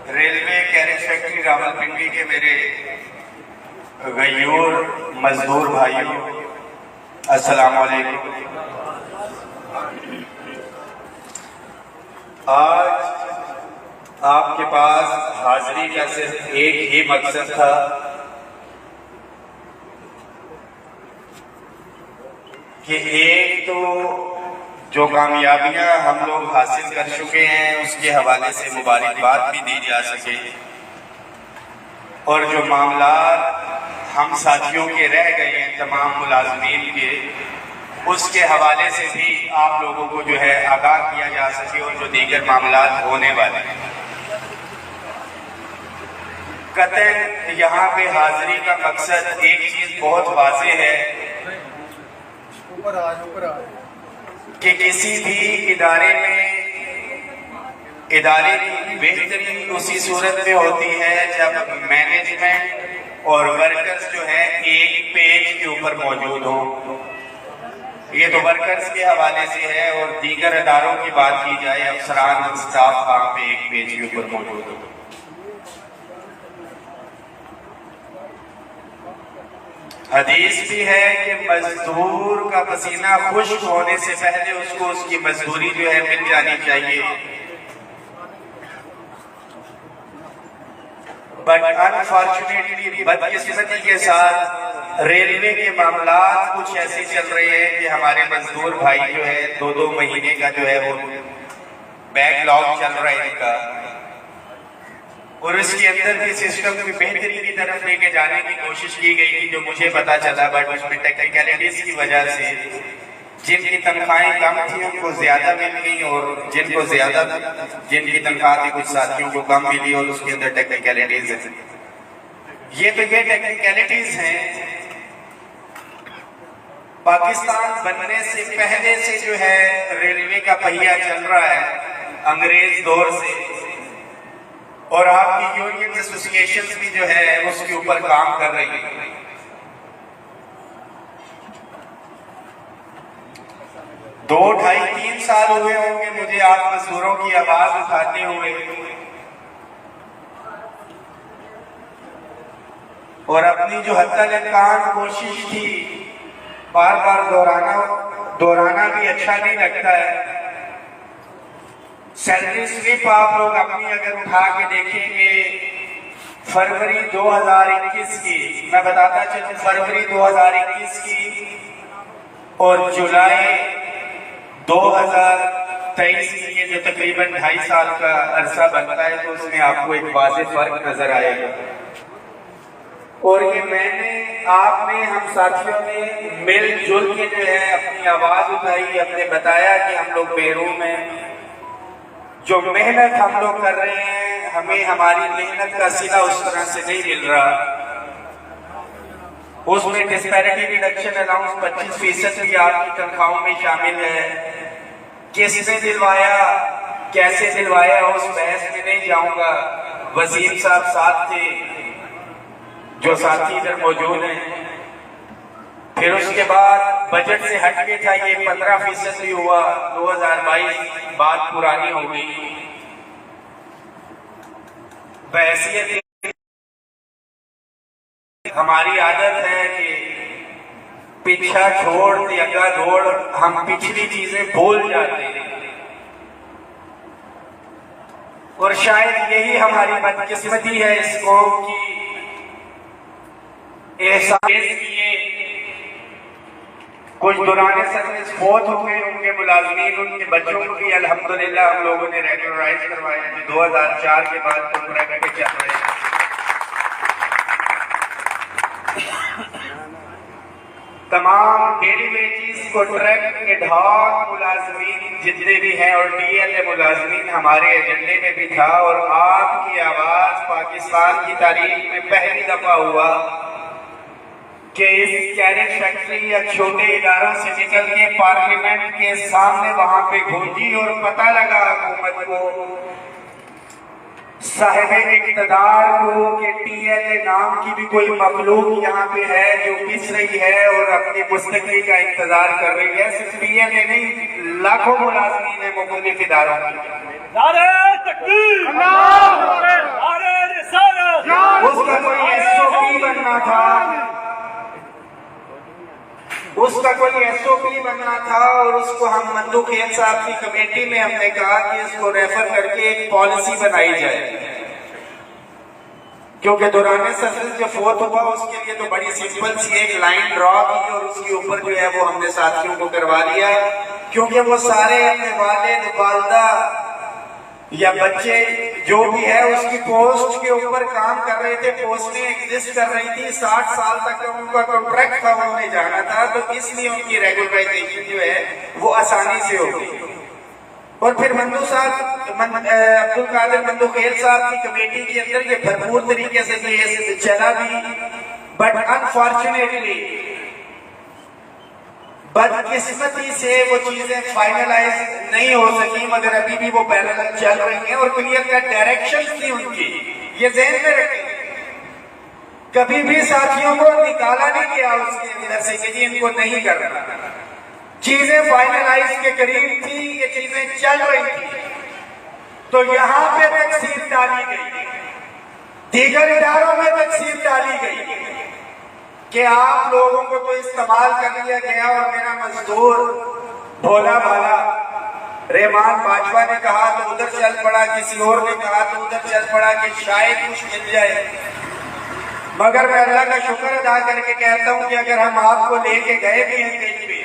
Railway carat factory Rawalpindi के मेरे गयूर मजदूर भाइयों, अस्सलाम वालेकुम। आज आपके पास हाजिरी का सिर्फ एक ही मकसद था कि एक तो जो कामयाबियां हम लोग हासिल कर चुके हैं उसके हवाले से मुबारकबाद भी दी जा सके, और जो मामला हम साथियों के रह गए हैं तमाम मुलाजमीन के, उसके हवाले से भी आप लोगों को जो है आगाह किया जा सके, और जो दीगर मामला होने वाले हैं। कतई यहाँ पे हाजिरी का मकसद एक चीज बहुत वाज़ेह है कि किसी भी इदारे की बेहतरी उसी सूरत में होती है जब मैनेजमेंट और वर्कर्स जो है एक पेज के ऊपर मौजूद हो। ये तो वर्कर्स के हवाले से है, और दीगर इदारों की बात की जाए, अफसरान और स्टाफ वहां पे एक पेज के ऊपर मौजूद हो। हदीस भी है कि मजदूर का पसीना खुश्क होने से पहले उसको उसकी मजदूरी जो है मिल जानी चाहिए। बट अनफॉर्चुनेटली, बदकिस्मती के साथ रेलवे के मामला कुछ ऐसे चल रहे हैं कि हमारे मजदूर भाई जो है 2-2 महीने का जो है वो बैकलॉग चल रहा है इनका, और इसके अंदर भी सिस्टम की बेहतरी की तरफ लेके जाने की कोशिश की गई थी, जो मुझे पता चला, बट उसमें टेक्निकलिटीज की वजह से जिनकी तनख्वाहें कम थी उनको ज्यादा मिल गई, और जिनकी तनख्वाह थी कुछ साथियों को कम मिली, और उसके अंदर टेक्निकलिटीज है। ये टेक्निकलिटीज हैं। पाकिस्तान बनने से पहले से जो है रेलवे का पहिया चल रहा है अंग्रेज दौर से, और आपकी यूनियन एसोसिएशन भी जो है उसके ऊपर काम कर रही है। 2, 2.5, 3 साल हुए होंगे मुझे आप मजदूरों की आवाज उठाते हुए, और अपनी जो हत्तल-ए-इम्कान कोशिश थी बार बार दोहराना भी अच्छा नहीं लगता है। सैलरी स्लिप आप लोग अपनी अगर उठा के देखेंगे फरवरी 2021 की, मैं बताता चलूं, फरवरी 2021 की और जुलाई 2023 की, ये जो तकरीबन 2.5 साल का अरसा बनता है, तो उसमें आपको एक वाज़ेह फर्क नजर आएगा। और ये आपने हम साथियों ने मिलजुल के जो है अपनी आवाज उठाई, अपने बताया कि हम लोग बेरूम में जो मेहनत हम लोग कर रहे हैं, हमें हमारी मेहनत का सिला उस तरह से नहीं मिल रहा। उसमें डिस्पैरिटी रिडक्शन अलाउंस 25% भी आपकी तनख्वाहों में शामिल है। किसने दिलवाया, कैसे दिलवाया, उस बहस में नहीं जाऊंगा। वसीम साहब साथ थे, जो साथी इधर मौजूद हैं। फिर उसके बाद बजट से हटके था, ये 15% भी हुआ। 2022 बात पुरानी हो गई। बहैसियत हमारी आदत है कि पीछा छोड़ अगा दौड़, हम पिछली चीजें भूल जाते हैं, और शायद यही हमारी बदकिस्मती है इस कौम की। कुछ दुराने सर्विस फौत हो गए, उनके मुलाजमीन, उनके बच्चों को भी अल्हम्दुलिल्लाह हम लोगों ने रेगुलराइज करवाया, जो 2004 के बाद कॉन्ट्रैक्ट पे चल रहे हैं। तमाम डेली वेजेस, कॉन्ट्रैक्ट, एडहॉक मुलाजमीन जितने भी हैं, और डीएलए मुलाजमीन हमारे एजेंडे में भी था, और आपकी आवाज पाकिस्तान की तारीख में पहली दफा हुआ कि इस कैरेट फैक्ट्री या छोटे इदारों से निकल के पार्लियामेंट के सामने वहां पे गूंजी, और पता लगा हुकूमत को साहिब इक़्तिदार को कि टीएलए नाम की भी कोई मखलूक यहाँ पे है जो पिस रही है और अपनी मुस्तक़बिल का इंतजार कर रही है। सिर्फ टीएलए नहीं, लाखों मुलाज़मीन है मुख्तलिफ इदारों की। उसका कोई एसओपी बनना था, उसका कोई एसओपी बनना था और उसको हम मंदू खेल साहब की कमेटी में हमने कहा कि इसको रेफर करके एक पॉलिसी बनाई जाए, क्योंकि दौरान सर्विस जो फोर्थ हुआ उसके लिए तो बड़ी सिंपल सी एक लाइन ड्रॉ की और उसके ऊपर जो है वो हमने साथियों को करवा दिया, क्योंकि वो सारे अपने वालिद वालदा या बच्चे जो भी है उसकी पोस्ट के ऊपर काम कर रहे थे, पोस्टें एग्जिस्ट कर रही थी, 60 साल तक उनका कॉन्ट्रैक्ट था, उन्होंने जाना था, तो इसलिए उनकी रेगुलराइजेशन जो है वो आसानी से होगी। और फिर मंदू साहब अब्दुल कादिर मंदू खेल साहब की कमेटी के अंदर ये भरपूर तरीके से ये चला भी, बट अनफॉर्चुनेटली बदकिस्मती से वो चीजें फाइनलाइज नहीं हो सकी, मगर अभी भी वो पैरेलल चल रही हैं और क्लियर कट डायरेक्शन थी उनकी, ये ज़हन में रखें। कभी भी साथियों को निकाला नहीं गया उसके अंदर से कि जी इनको नहीं करना, चीजें फाइनलाइज के करीब थी, ये चीजें चल रही थी, तो यहाँ पे तकसीर डाली गई, दीगर इदारों में तकसीर डाली गई कि आप लोगों को तो इस्तेमाल कर लिया गया और मेरा मजदूर भोला भाला रहमान बाजवा ने कहा तो उधर चल पड़ा, किसी और ने कहा तो उधर चल पड़ा कि शायद कुछ मिल जाए। मगर मैं अल्लाह का शुक्र अदा करके कहता हूं कि अगर हम आपको लेके गए भी हैं कहीं भी,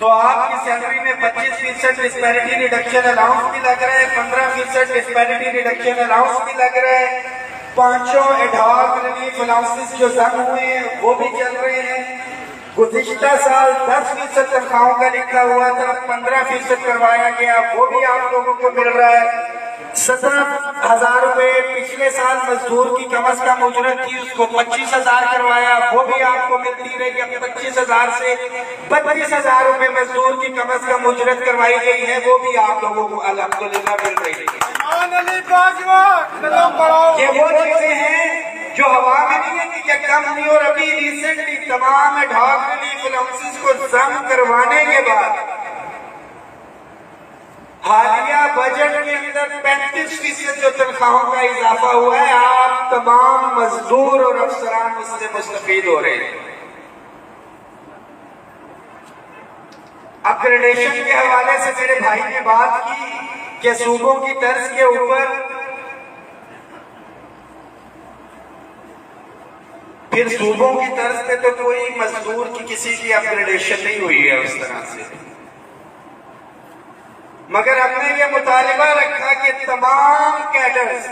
तो आपकी सैलरी में 25% डिस्पैरिटी रिडक्शन अलाउंस भी लग रहा है, 15% डिस्पैरिटी रिडक्शन अलाउंस भी लग रहा है, 5 एडहॉक रिलीफ अलाउंसेस जो जम हुए हैं वो भी चल रहे हैं। गुज़िश्ता साल 10% तनख्वाहों का लिखा हुआ था, 15% करवाया गया, वो भी आप लोगों को मिल रहा है। 17,000 रुपए पिछले साल मजदूर की कम अज कम उजरत थी, उसको 25,000 करवाया, वो भी आपको मिलती रही। अब 25,000 से 32,000 रुपए मजदूर की कम अज कम उजरत करवाई गई है, वो भी आप लोगों को अल्हम्दुलिल्लाह मिल रही है। ये वो चीजें हैं जो हवा में नहीं है कि एकदम नहीं, और अभी रिसेंटली तमाम एडहॉक रिलीफ अलाउंसेस को जम करवाने के बाद हालिया बजट के अंदर 35% जो तनख्वाहों का इजाफा हुआ है, आप तमाम मजदूर और अफसरान उससे मुस्तफीद हो रहे हैं। अपग्रेडेशन के हवाले से मेरे भाई ने बात की कि सूबों की तर्ज के ऊपर, फिर सूबों की तर्ज पे तो कोई मजदूर की किसी की अपग्रेडेशन नहीं हुई है उस तरह से, मगर हमने ये मुतालिबा रखा कि तमाम कैडर्स,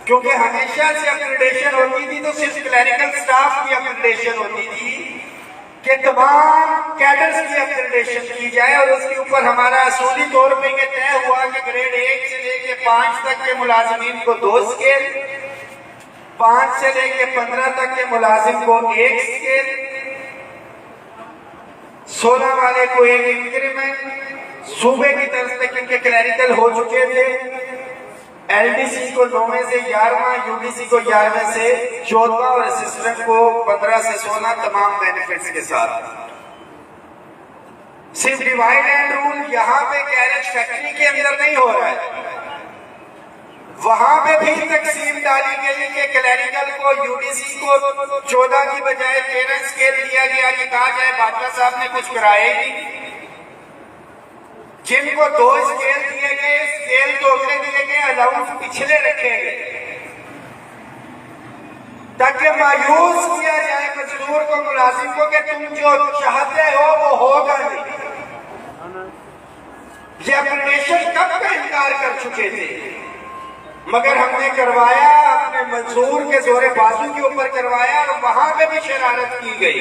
क्योंकि हमेशा से अपग्रेडेशन होती थी तो सिर्फ क्लरिकल स्टाफ की अपग्रेडेशन होती थी, कि तमाम कैडर्स की अपग्रेडेशन की जाए। और उसके ऊपर हमारा असूली तौर पे ये तय हुआ कि ग्रेड 1 से लेके 5 तक के मुलाजिमीन को 2 स्केल, 5 से लेके 15 तक के मुलाजिम को 1 स्केल, 16 वाले को 1 इंक्रीमेंट, सूबे की तरफ से क्योंकि क्लरिकल हो चुके थे, एलडीसी को 9वें से 11वां, यूडीसी को 11वें से 14वां और असिस्टेंट को 15 से 16, तमाम बेनिफिट्स के साथ। सिर्फ डिवाइड एंड रूल यहाँ पे गैरेज फैक्ट्री के अंदर नहीं हो रहा है, वहां पे भी तकसीम डाली गई कि क्लरिकल को, यूडीसी को 14 की बजाय 13 स्केल दिया गया कि कहा जाए बादशाह साहब ने कुछ कराए नहीं। जिनको 2 स्केल दिए गए, स्केल दोगुने दिए गए, अलाउंस पिछले रखे गए, ताकि मायूस किया जाए मजदूर को, मुलाजिम को कि तुम जो चाहते हो वो होगा नहीं। ये अपग्रेडेशन कब का इनकार कर चुके थे, मगर हमने करवाया, अपने मजदूर के जोरे बाजू के ऊपर करवाया और वहां पे भी शरारत की गई।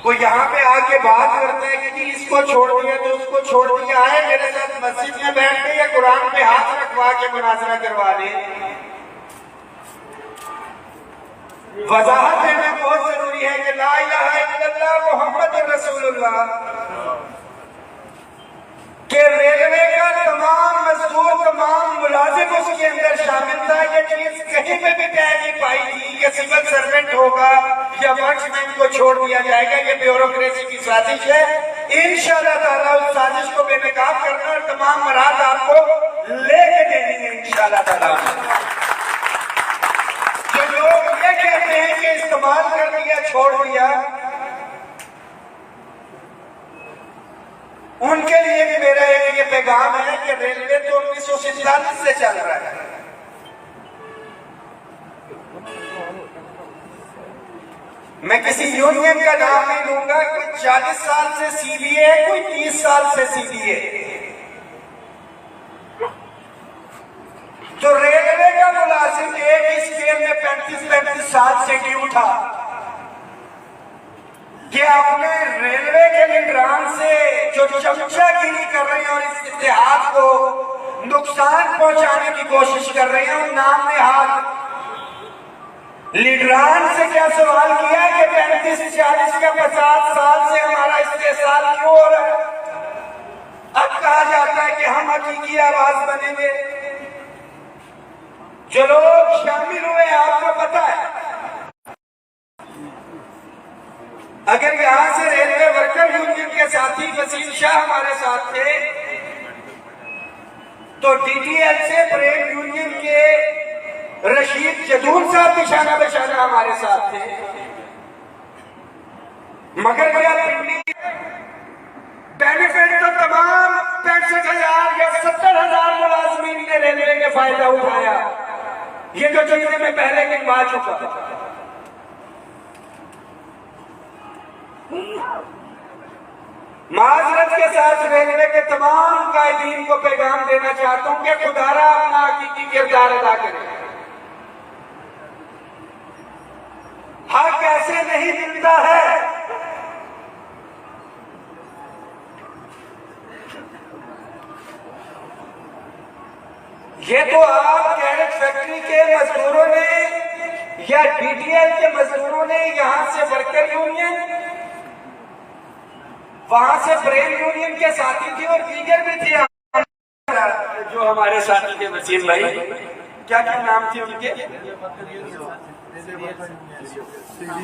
वो यहाँ पे आके बात करता है कि इसको छोड़ दिया तो उसको छोड़ दिया है, मेरे साथ मस्जिद में बैठ के या कुरान पे हाथ रखवा के मुनाजरा करवा ले। वजाहत देना बहुत जरूरी है कि ला इलाहा इल्लल्लाह मुहम्मद रसूलुल्लाह के रेलवे का तमाम मजदूर, तमाम मुलाजिम उसके अंदर शामिल था। ये चीज कहीं में भी कह नहीं पाई थी कि सिविल सर्वेंट होगा या वर्कमैन को छोड़ दिया जाएगा। ये ब्यूरोक्रेसी की साजिश है। इंशाअल्लाह ताला उस साजिश को बेनकाब करना और तमाम मराद आपको लेके देनी है इंशाअल्लाह ताला। जो लोग ये कहते हैं कि इस्तेमाल कर दिया, छोड़ दिया, उनके लिए भी मेरा एक ये पैगाम है कि रेलवे तो 1947 से चल रहा है। मैं किसी यूनियन का नाम नहीं लूंगा। कोई 40 साल से सीबीए है, कोई 30 साल से सीबीए। तो रेलवे का मुलाजिम एक स्केल में 35-35 साल से ड्यू था कि अपने रेलवे के निगरान से जो चमचागिरी कर रहे हैं और इस इतिहाद को नुकसान पहुंचाने की कोशिश कर रहे हैं, उन नाम नेहाल लीडरान से क्या सवाल किया कि 35-40 का 50 साल से हमारा इस्तेसाल क्यों हो रहा है? अब कहा जाता है कि हम हकीकी आवाज बनेंगे। जो लोग शामिल हुए आपको पता है, अगर यहां से रेलवे वर्कर यूनियन के साथी वसीम शाह हमारे साथ थे, तो डीटीएल से प्रेम यूनियन के रशीद जदूर साहब निशाना बेशाना हमारे साथ थे। मगर क्या बेनिफिट तो तमाम 65,000 या 70,000 मुलाजमीन ने रेलवे के फायदा उठाया। ये जो चीजें मैं पहले गिनवा चुका। माजरत के साथ रेलवे के तमाम कायदीन को पैगाम देना चाहता हूं कि खुदारा अपना हकीकी किरदार अदा करें। हक ऐसे नहीं मिलता है। ये तो आप कैरेट फैक्ट्री के मजदूरों ने या डीटीएल के मजदूरों ने, यहां से वर्कर यूनियन, वहां से प्रेम यूनियन के साथी थे और दीगर भी थे जो हमारे साथी थे। वसीम भाई, क्या क्या नाम थे उनके?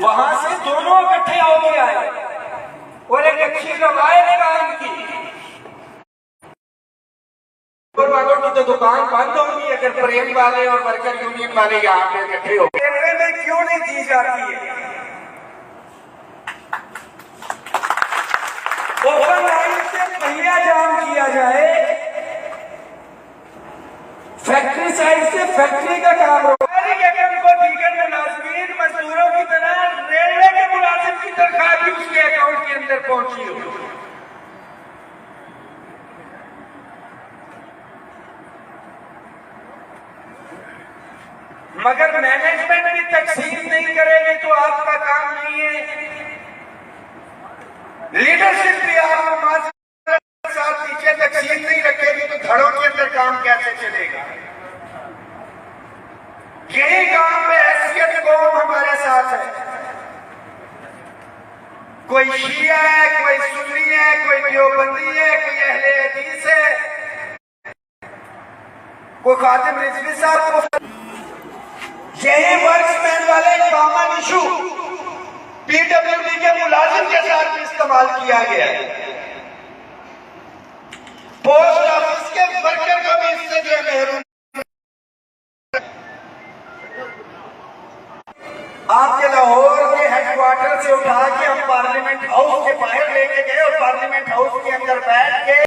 वहां से दोनों इकट्ठे होके आए और एक अच्छी रवायत कायम की। वालों की तो दुकान बंद होगी अगर प्रेम वाले और वर्कर यूनियन वाले यहाँ पे इकट्ठे हो। रेलवे में क्यों नहीं दी जाती है? ओपन लाइन से पहिया जाम किया जाए, फैक्ट्री साइड से फैक्ट्री का काम हो। को दीगर मुलाजमीन मजदूरों की तरह रेलवे के मुलाजिम की तनख्वाह भी उसके अकाउंट के अंदर पहुंची हो। मगर मैनेजमेंट भी तकसीम नहीं करेगी तो आपका काम नहीं है। लीडरशिप भी आप साथ पीछे तकसीम नहीं रखेगी तो धड़ों के अंदर काम कैसे चलेगा? यही काम में हैसियत कौम हमारे साथ है। कोई शिया है, कोई सुन्नी है, कोई देवबंदी है, कोई अहले हदीस है, कोई खातिम रिजवी साहब को। यही वर्कमैन वाले कॉमन इशू पीडब्ल्यूडी के मुलाजिम के साथ भी इस्तेमाल किया गया है। पोस्ट ऑफिस के वर्कर को भी इससे जो महरूम। आपके लाहौर के हेडक्वार्टर से उठा के हम पार्लियामेंट हाउस के बाहर लेके गए और पार्लियामेंट हाउस के अंदर बैठ के